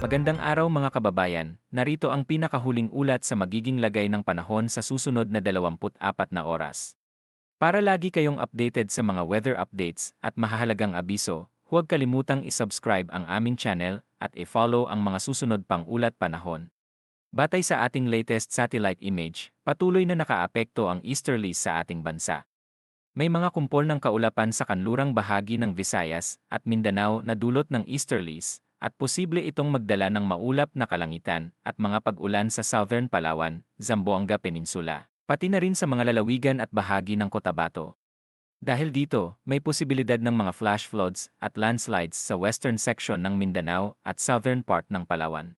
Magandang araw mga kababayan, narito ang pinakahuling ulat sa magiging lagay ng panahon sa susunod na 24 na oras. Para lagi kayong updated sa mga weather updates at mahahalagang abiso, huwag kalimutang isubscribe ang aming channel at i-follow ang mga susunod pang ulat panahon. Batay sa ating latest satellite image, patuloy na nakaapekto ang easterlies sa ating bansa. May mga kumpol ng kaulapan sa kanlurang bahagi ng Visayas at Mindanao na dulot ng easterlies, at posible itong magdala ng maulap na kalangitan at mga pag-ulan sa Southern Palawan, Zamboanga Peninsula, pati na rin sa mga lalawigan at bahagi ng Cotabato. Dahil dito, may posibilidad ng mga flash floods at landslides sa western section ng Mindanao at southern part ng Palawan.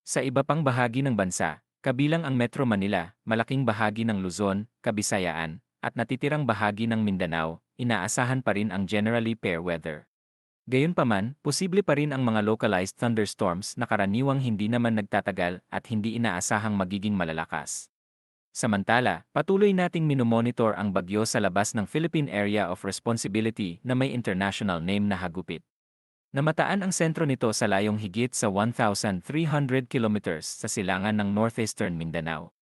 Sa iba pang bahagi ng bansa, kabilang ang Metro Manila, malaking bahagi ng Luzon, Kabisayaan, at natitirang bahagi ng Mindanao, inaasahan pa rin ang generally fair weather. Gayunpaman, posible pa rin ang mga localized thunderstorms na karaniwang hindi naman nagtatagal at hindi inaasahang magiging malalakas. Samantala, patuloy nating minomonitor ang bagyo sa labas ng Philippine Area of Responsibility na may international name na Hagupit. Namataan ang sentro nito sa layong higit sa 1,300 kilometers sa silangan ng northeastern Mindanao.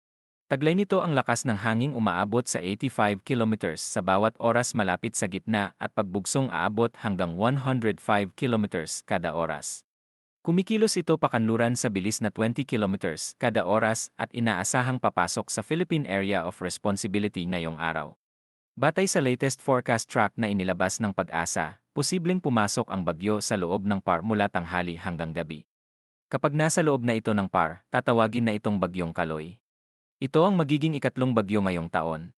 Taglay nito ang lakas ng hanging umaabot sa 85 kilometers sa bawat oras malapit sa gitna at pagbugsong aabot hanggang 105 kilometers kada oras. Kumikilos ito pakanluran sa bilis na 20 kilometers kada oras at inaasahang papasok sa Philippine Area of Responsibility ngayong araw. Batay sa latest forecast track na inilabas ng Pag-asa, posibleng pumasok ang bagyo sa loob ng PAR mula tanghali hanggang gabi. Kapag nasa loob na ito ng PAR, tatawagin na itong Bagyong Kaloy. Ito ang magiging ikatlong bagyo ngayong taon.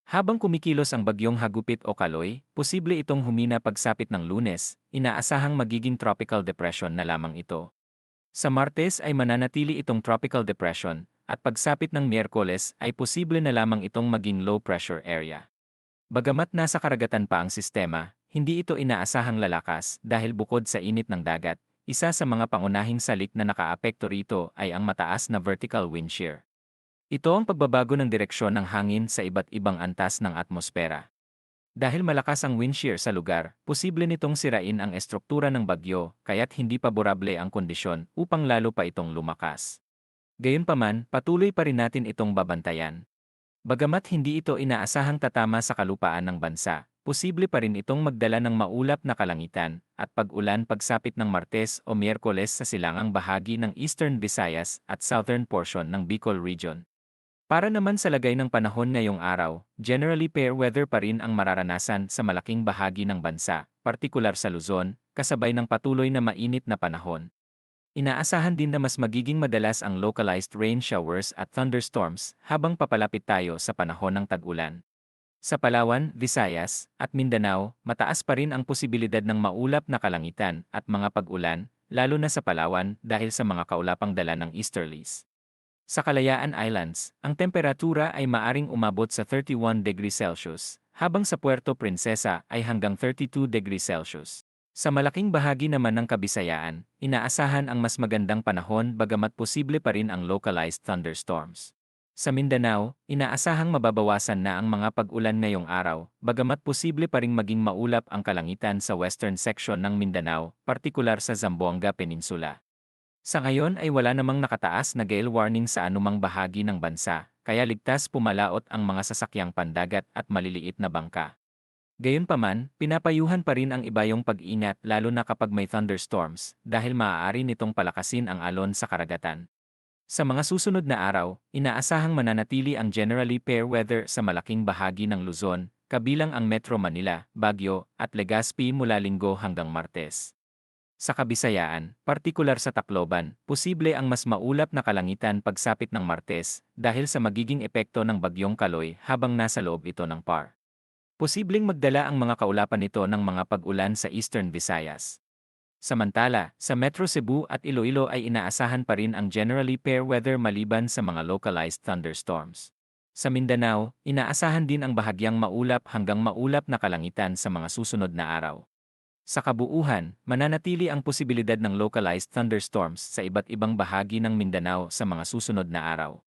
Habang kumikilos ang Bagyong Hagupit o Kaloy, posible itong humina pagsapit ng Lunes, inaasahang magiging tropical depression na lamang ito. Sa Martes ay mananatili itong tropical depression, at pagsapit ng Miyerkules ay posible na lamang itong maging low pressure area. Bagamat nasa karagatan pa ang sistema, hindi ito inaasahang lalakas dahil bukod sa init ng dagat, isa sa mga pangunahing salik na nakaapekto rito ay ang mataas na vertical wind shear. Ito ang pagbabago ng direksyon ng hangin sa iba't ibang antas ng atmosfera. Dahil malakas ang wind shear sa lugar, posible nitong sirain ang estruktura ng bagyo kaya't hindi paborable ang kondisyon upang lalo pa itong lumakas. Gayunpaman, patuloy pa rin natin itong babantayan. Bagamat hindi ito inaasahang tatama sa kalupaan ng bansa, posible pa rin itong magdala ng maulap na kalangitan at pag-ulan pagsapit ng Martes o Miyerkules sa silangang bahagi ng Eastern Visayas at southern portion ng Bicol Region. Para naman sa lagay ng panahon ngayong araw, generally fair weather pa rin ang mararanasan sa malaking bahagi ng bansa, partikular sa Luzon, kasabay ng patuloy na mainit na panahon. Inaasahan din na mas magiging madalas ang localized rain showers at thunderstorms habang papalapit tayo sa panahon ng tag-ulan. Sa Palawan, Visayas, at Mindanao, mataas pa rin ang posibilidad ng maulap na kalangitan at mga pag-ulan, lalo na sa Palawan dahil sa mga kaulapang dala ng easterlies. Sa Kalayaan Islands, ang temperatura ay maaring umabot sa 31 degrees Celsius, habang sa Puerto Princesa ay hanggang 32 degrees Celsius. Sa malaking bahagi naman ng Kabisayaan, inaasahan ang mas magandang panahon bagamat posible pa rin ang localized thunderstorms. Sa Mindanao, inaasahang mababawasan na ang mga pag-ulan ngayong araw, bagamat posible pa ring maging maulap ang kalangitan sa western section ng Mindanao, partikular sa Zamboanga Peninsula. Sa ngayon ay wala namang nakataas na gale warning sa anumang bahagi ng bansa, kaya ligtas pumalaot ang mga sasakyang pandagat at maliliit na bangka. Gayunpaman, pinapayuhan pa rin ang ibayong pag-ingat lalo na kapag may thunderstorms dahil maaari nitong palakasin ang alon sa karagatan. Sa mga susunod na araw, inaasahang mananatili ang generally fair weather sa malaking bahagi ng Luzon, kabilang ang Metro Manila, Baguio, at Legazpi mula Linggo hanggang Martes. Sa Kabisayaan, partikular sa Tacloban, posible ang mas maulap na kalangitan pagsapit ng Martes dahil sa magiging epekto ng Bagyong Kaloy habang nasa loob ito ng PAR. Posibleng magdala ang mga kaulapan nito ng mga pag-ulan sa Eastern Visayas. Samantala, sa Metro Cebu at Iloilo ay inaasahan pa rin ang generally fair weather maliban sa mga localized thunderstorms. Sa Mindanao, inaasahan din ang bahagyang maulap hanggang maulap na kalangitan sa mga susunod na araw. Sa kabuuhan, mananatili ang posibilidad ng localized thunderstorms sa iba't ibang bahagi ng Mindanao sa mga susunod na araw.